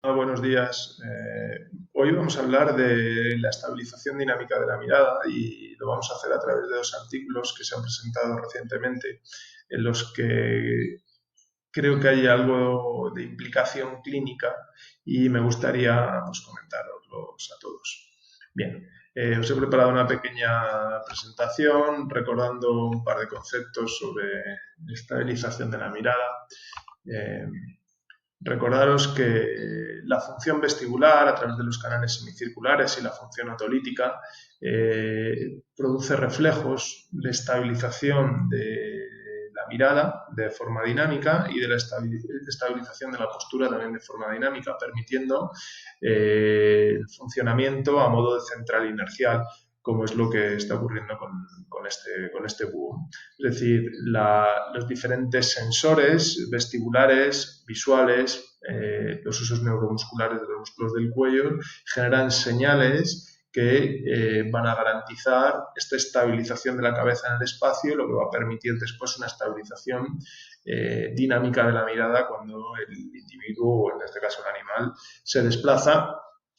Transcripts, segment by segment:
Buenos días. Hoy vamos a hablar de la estabilización dinámica de la mirada y lo vamos a hacer a través de dos artículos que se han presentado recientemente en los que creo que hay algo de implicación clínica y me gustaría comentároslos a todos. Bien, os he preparado una pequeña presentación recordando un par de conceptos sobre estabilización de la mirada. Eh, Recordaros que la función vestibular a través de los canales semicirculares y la función otolítica produce reflejos de estabilización de la mirada de forma dinámica y de la estabilización de la postura también de forma dinámica, permitiendo el funcionamiento a modo de central inercial, como es lo que está ocurriendo con este búho. Es decir, los diferentes sensores vestibulares, visuales, los usos neuromusculares de los músculos del cuello, generan señales que van a garantizar esta estabilización de la cabeza en el espacio, lo que va a permitir después una estabilización dinámica de la mirada cuando el individuo, o en este caso el animal, se desplaza,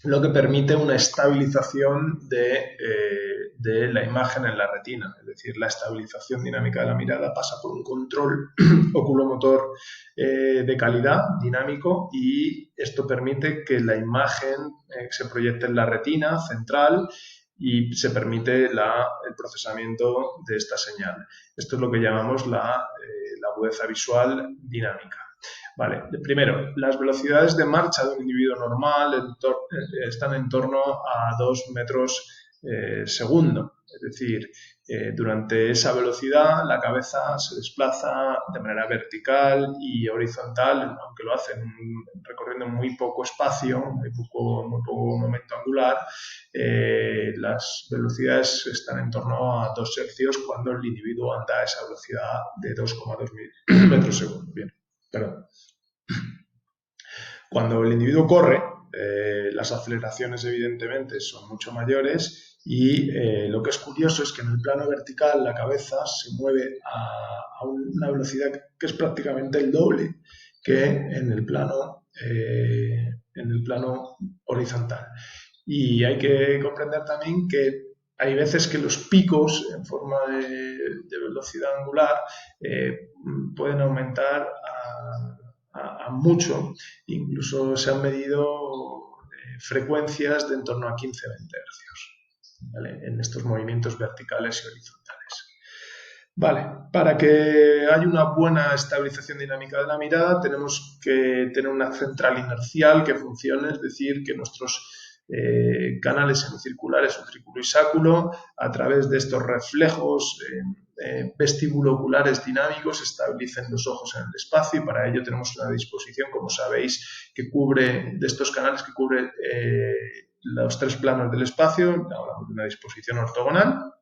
lo que permite una estabilización de la imagen en la retina. Es decir, la estabilización dinámica de la mirada pasa por un control oculomotor de calidad, dinámico, y esto permite que la imagen se proyecte en la retina central y se permite el procesamiento de esta señal. Esto es lo que llamamos la agudeza visual dinámica. Vale, primero, las velocidades de marcha de un individuo normal están en torno a 2 metros segundo. Es decir, durante esa velocidad la cabeza se desplaza de manera vertical y horizontal, aunque lo hace recorriendo muy poco espacio, muy poco momento angular. Las velocidades están en torno a 2 hercios cuando el individuo anda a esa velocidad de 2,2 metros segundo. Bien, perdón. Cuando el individuo corre, las aceleraciones evidentemente son mucho mayores y lo que es curioso es que en el plano vertical la cabeza se mueve a una velocidad que es prácticamente el doble que en el plano horizontal. Y hay que comprender también que hay veces que los picos en forma de velocidad angular pueden aumentar a mucho. Incluso se han medido frecuencias de en torno a 15-20 hercios, ¿vale?, en estos movimientos verticales y horizontales. Vale, para que haya una buena estabilización dinámica de la mirada tenemos que tener una central inercial que funcione, es decir, que nuestros canales semicirculares, utricúlo y sáculo, a través de estos reflejos vestibuloculares dinámicos estabilicen los ojos en el espacio, y para ello tenemos una disposición, como sabéis, que cubre, de estos canales, que cubre los 3 planos del espacio. Hablamos de una disposición ortogonal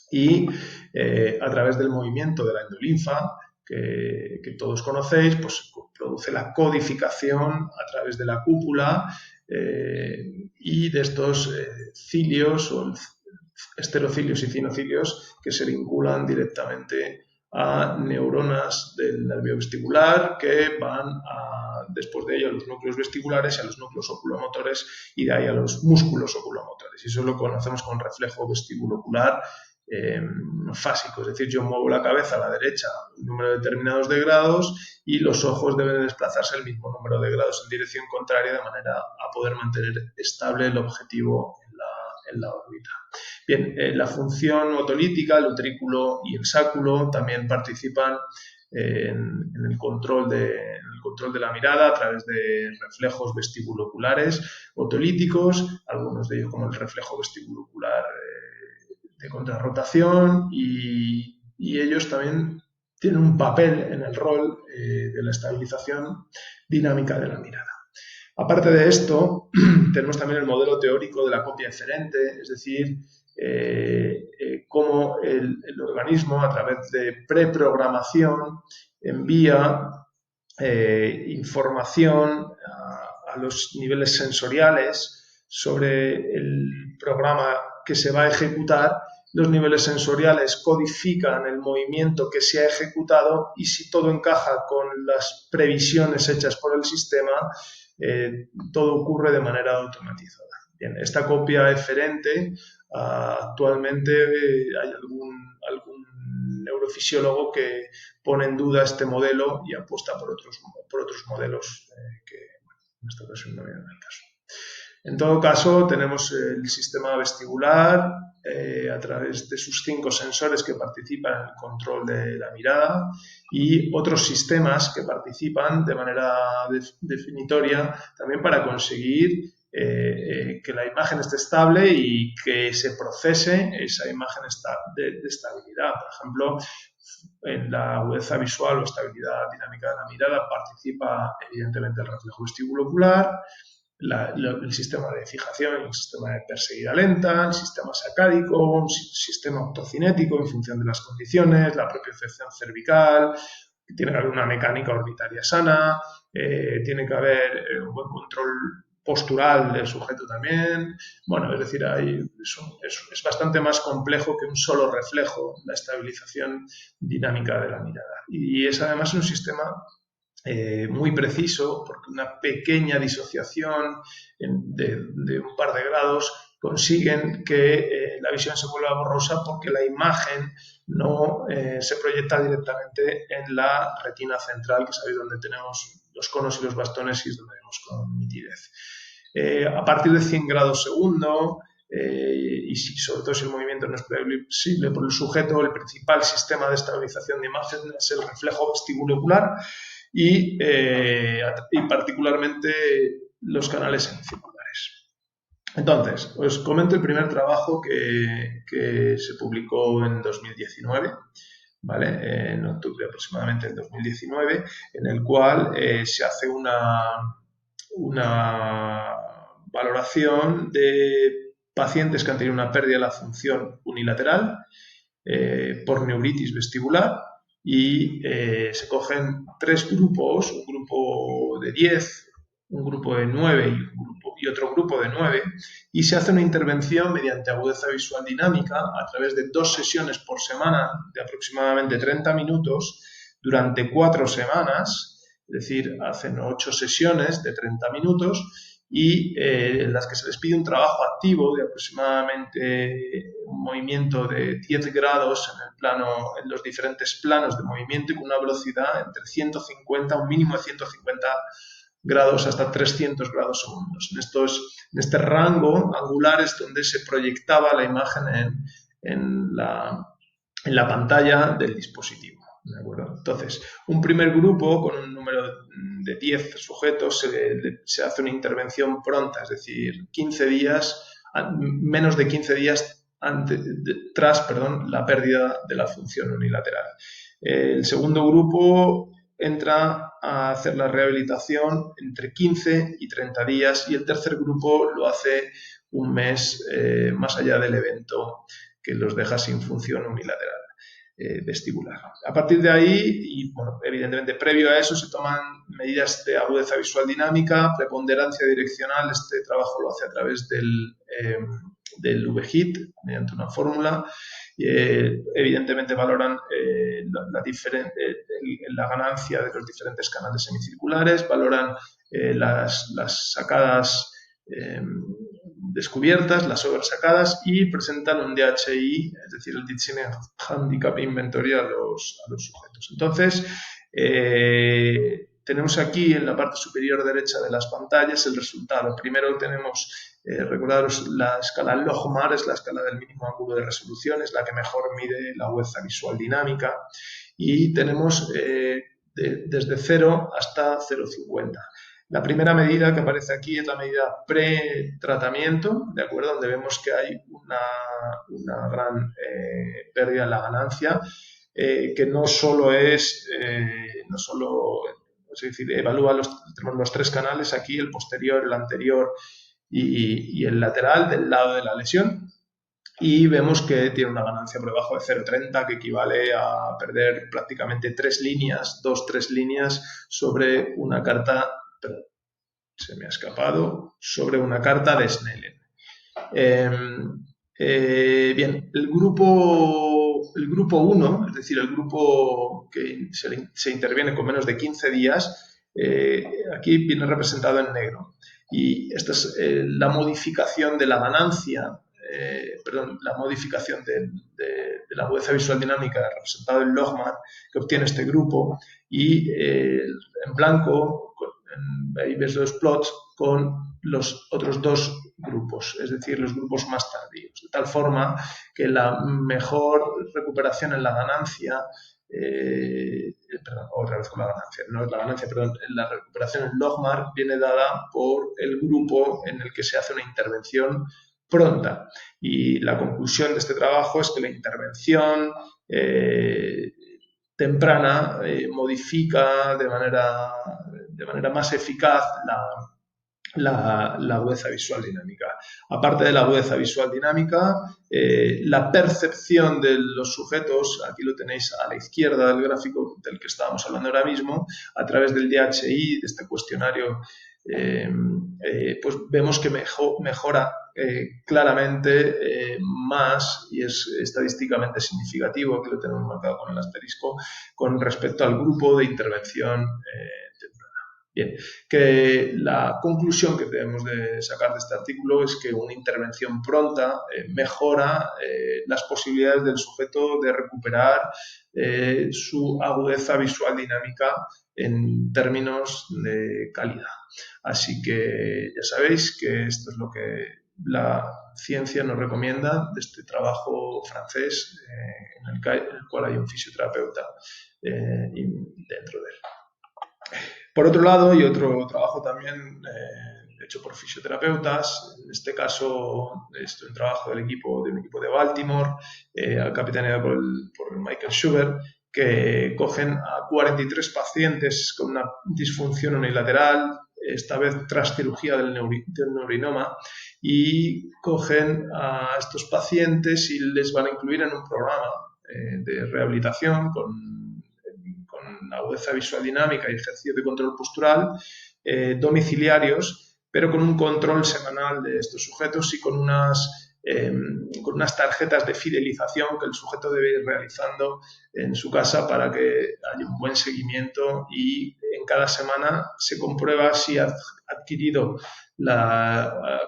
y a través del movimiento de la endolinfa que todos conocéis, pues produce la codificación a través de la cúpula y de estos cilios o esterocilios y cinocilios que se vinculan directamente a neuronas del nervio vestibular que van después de ello a los núcleos vestibulares y a los núcleos oculomotores y de ahí a los músculos oculomotores. Y eso lo conocemos con reflejo vestibulocular fásico, es decir, yo muevo la cabeza a la derecha un número determinado de grados y los ojos deben desplazarse el mismo número de grados en dirección contraria de manera a poder mantener estable el objetivo en la órbita. Bien, la función otolítica, el utrículo y el sáculo también participan en el control de la mirada a través de reflejos vestibuloculares otolíticos, algunos de ellos como el reflejo vestibulocular de contrarrotación, y ellos también tienen un papel en el rol de la estabilización dinámica de la mirada. Aparte de esto, tenemos también el modelo teórico de la copia eferente, es decir, cómo el organismo, a través de preprogramación, envía información a los niveles sensoriales sobre el programa que se va a ejecutar. Los niveles sensoriales codifican el movimiento que se ha ejecutado y si todo encaja con las previsiones hechas por el sistema, todo ocurre de manera automatizada. Bien, esta copia eferente, actualmente hay algún neurofisiólogo que pone en duda este modelo y apuesta por otros modelos que, bueno, en esta ocasión no viene el caso. En todo caso, tenemos el sistema vestibular a través de sus 5 sensores que participan en el control de la mirada y otros sistemas que participan de manera definitoria también para conseguir que la imagen esté estable y que se procese esa imagen de estabilidad. Por ejemplo, en la agudeza visual o estabilidad dinámica de la mirada participa evidentemente el reflejo vestibulocular, el sistema de fijación, el sistema de perseguida lenta, el sistema sacádico, un sistema optocinético en función de las condiciones, la propiocepción cervical, tiene que haber una mecánica orbitaria sana, tiene que haber un buen control postural del sujeto también. Bueno, es decir, es bastante más complejo que un solo reflejo, la estabilización dinámica de la mirada. Y es además un sistema muy preciso, porque una pequeña disociación de un par de grados consiguen que la visión se vuelva borrosa porque la imagen no se proyecta directamente en la retina central, que es ahí donde tenemos los conos y los bastones y es donde vemos con nitidez. A partir de 100 grados segundo, y sobre todo si el movimiento no es previsible por el sujeto, el principal sistema de estabilización de imagen es el reflejo vestibulocular y particularmente los canales semicirculares. Entonces, os comento el primer trabajo que se publicó en 2019, ¿vale? En octubre aproximadamente del 2019, en el cual se hace una valoración de pacientes que han tenido una pérdida de la función unilateral por neuritis vestibular y se cogen 3 grupos, un grupo de 10, un grupo de 9 y otro grupo de 9 y se hace una intervención mediante agudeza visual dinámica a través de 2 sesiones por semana de aproximadamente 30 minutos durante 4 semanas, es decir, hacen 8 sesiones de 30 minutos y en las que se les pide un trabajo activo de aproximadamente un movimiento de 10 grados en los diferentes planos de movimiento y con una velocidad entre 150, un mínimo de 150 grados hasta 300 grados segundos. En este rango angular es donde se proyectaba la imagen en la pantalla del dispositivo. ¿De acuerdo? Entonces, un primer grupo con un número de 10 sujetos se hace una intervención pronta, es decir, 15 días, menos de 15 días tras la pérdida de la función unilateral. El segundo grupo entra a hacer la rehabilitación entre 15 y 30 días y el tercer grupo lo hace un mes más allá del evento que los deja sin función unilateral vestibular. A partir de ahí, y bueno, evidentemente previo a eso se toman medidas de agudeza visual dinámica, preponderancia direccional, este trabajo lo hace a través del VHIT mediante una fórmula. Evidentemente valoran la ganancia de los diferentes canales semicirculares, valoran las sacadas descubiertas, las sobresacadas y presentan un DHI, es decir, el Digital Handicap Inventory a los sujetos. Entonces, tenemos aquí en la parte superior derecha de las pantallas el resultado. Primero tenemos, recordaros, la escala Logmar, es la escala del mínimo ángulo de resolución, es la que mejor mide la agudeza visual dinámica y tenemos desde 0 hasta 0,50. La primera medida que aparece aquí es la medida pre-tratamiento, ¿de acuerdo? Donde vemos que hay una gran pérdida en la ganancia, que no solo es decir, evalúa tenemos los 3 canales aquí, el posterior, el anterior y el lateral del lado de la lesión. Y vemos que tiene una ganancia por debajo de 0,30, que equivale a perder prácticamente 3 líneas, 2-3 líneas sobre una carta, perdón, se me ha escapado, sobre una carta de Snellen. Bien, el grupo 1, es decir, el grupo que se interviene con menos de 15 días, aquí viene representado en negro. Y esta es la modificación de la ganancia, la modificación de la agudeza visual dinámica representado en logmar que obtiene este grupo, y en blanco ahí ves los plots con los otros dos grupos, es decir, los grupos más tardíos, de tal forma que la mejor recuperación en la ganancia, otra vez con la ganancia, no es la ganancia, perdón, la recuperación en logmar viene dada por el grupo en el que se hace una intervención pronta. Y la conclusión de este trabajo es que la intervención temprana modifica de manera más eficaz la agudeza visual dinámica. Aparte de la agudeza visual dinámica, la percepción de los sujetos, aquí lo tenéis a la izquierda del gráfico del que estábamos hablando ahora mismo, a través del DHI, de este cuestionario, pues vemos que mejora claramente más, y es estadísticamente significativo, aquí lo tenemos marcado con el asterisco, con respecto al grupo de intervención Bien, que la conclusión que debemos de sacar de este artículo es que una intervención pronta mejora las posibilidades del sujeto de recuperar su agudeza visual dinámica en términos de calidad. Así que ya sabéis que esto es lo que la ciencia nos recomienda de este trabajo francés en el cual hay un fisioterapeuta dentro de él. Por otro lado, y otro trabajo también hecho por fisioterapeutas, en este caso es un trabajo de un equipo de Baltimore, capitaneado por Michael Schubert, que cogen a 43 pacientes con una disfunción unilateral, esta vez tras cirugía del neurinoma, y cogen a estos pacientes y les van a incluir en un programa de rehabilitación con agudeza visual dinámica y ejercicio de control postural domiciliarios, pero con un control semanal de estos sujetos y con unas tarjetas de fidelización que el sujeto debe ir realizando en su casa para que haya un buen seguimiento, y en cada semana se comprueba si ha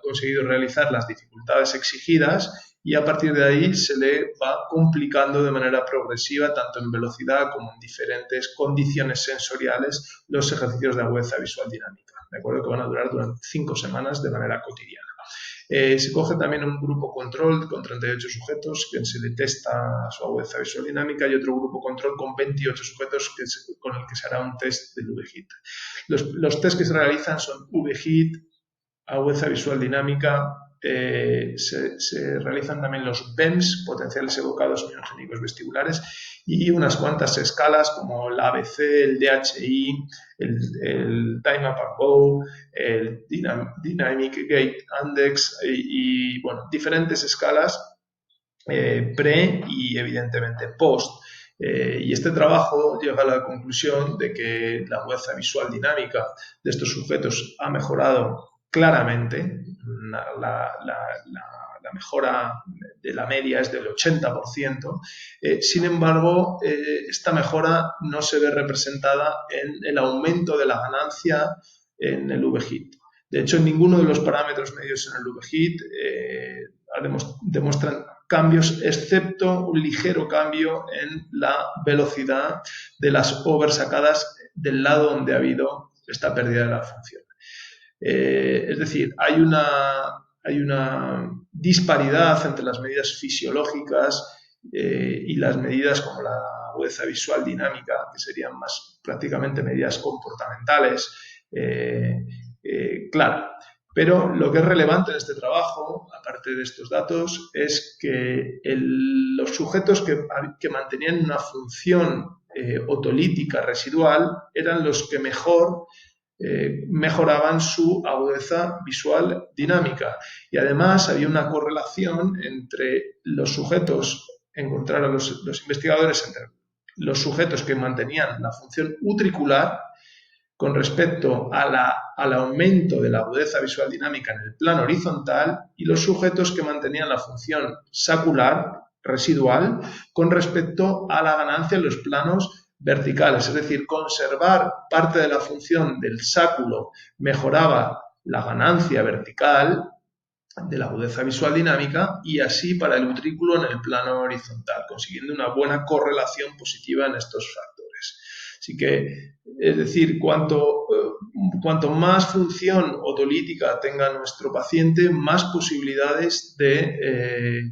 conseguido realizar las dificultades exigidas, y a partir de ahí se le va complicando de manera progresiva, tanto en velocidad como en diferentes condiciones sensoriales, los ejercicios de agudeza visual dinámica. De acuerdo, que van a durar durante 5 semanas de manera cotidiana. Se coge también un grupo control con 38 sujetos que se le testa su agudeza visual dinámica, y otro grupo control con 28 sujetos con el que se hará un test del VHIT. Los test que se realizan son VHIT, agudeza visual dinámica. Se realizan también los BEMS, potenciales evocados miogénicos vestibulares, y unas cuantas escalas como el ABC, el DHI, el Time Up and Go, el Dynamic Gait Index y bueno, diferentes escalas pre y evidentemente post. Y este trabajo llega a la conclusión de que la agudeza visual dinámica de estos sujetos ha mejorado claramente. La mejora de la media es del 80%. Sin embargo, esta mejora no se ve representada en el aumento de la ganancia en el VHIT. De hecho, en ninguno de los parámetros medios en el VHIT demuestran cambios, excepto un ligero cambio en la velocidad de las overs sacadas del lado donde ha habido esta pérdida de la función. Es decir, hay una disparidad entre las medidas fisiológicas y las medidas como la agudeza visual dinámica, que serían más prácticamente medidas comportamentales, claro. Pero lo que es relevante en este trabajo, aparte de estos datos, es que los sujetos que mantenían una función otolítica residual eran los que mejor mejoraban su agudeza visual dinámica. Y además había una correlación entre los sujetos, encontraron los investigadores entre los sujetos que mantenían la función utricular con respecto al aumento de la agudeza visual dinámica en el plano horizontal, y los sujetos que mantenían la función sacular residual con respecto a la ganancia en los planos verticales, es decir, conservar parte de la función del sáculo mejoraba la ganancia vertical de la agudeza visual dinámica y así para el utrículo en el plano horizontal, consiguiendo una buena correlación positiva en estos factores. Así que, es decir, cuanto más función otolítica tenga nuestro paciente, más posibilidades de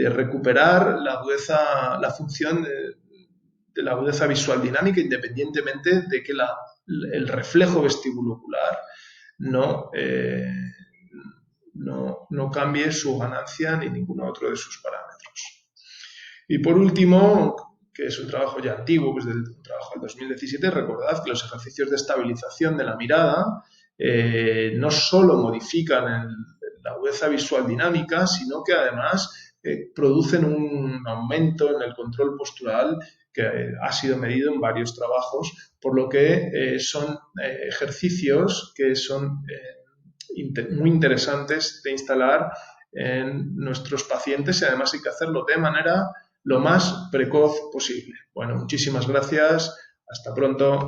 recuperar la función de la agudeza visual dinámica, independientemente de que el reflejo vestibulocular no cambie su ganancia ni ninguno otro de sus parámetros. Y por último, que es un trabajo ya antiguo, que es un trabajo del 2017, recordad que los ejercicios de estabilización de la mirada no solo modifican la agudeza visual dinámica, sino que además producen un aumento en el control postural que ha sido medido en varios trabajos, por lo que son ejercicios que son muy interesantes de instalar en nuestros pacientes y además hay que hacerlo de manera lo más precoz posible. Bueno, muchísimas gracias. Hasta pronto.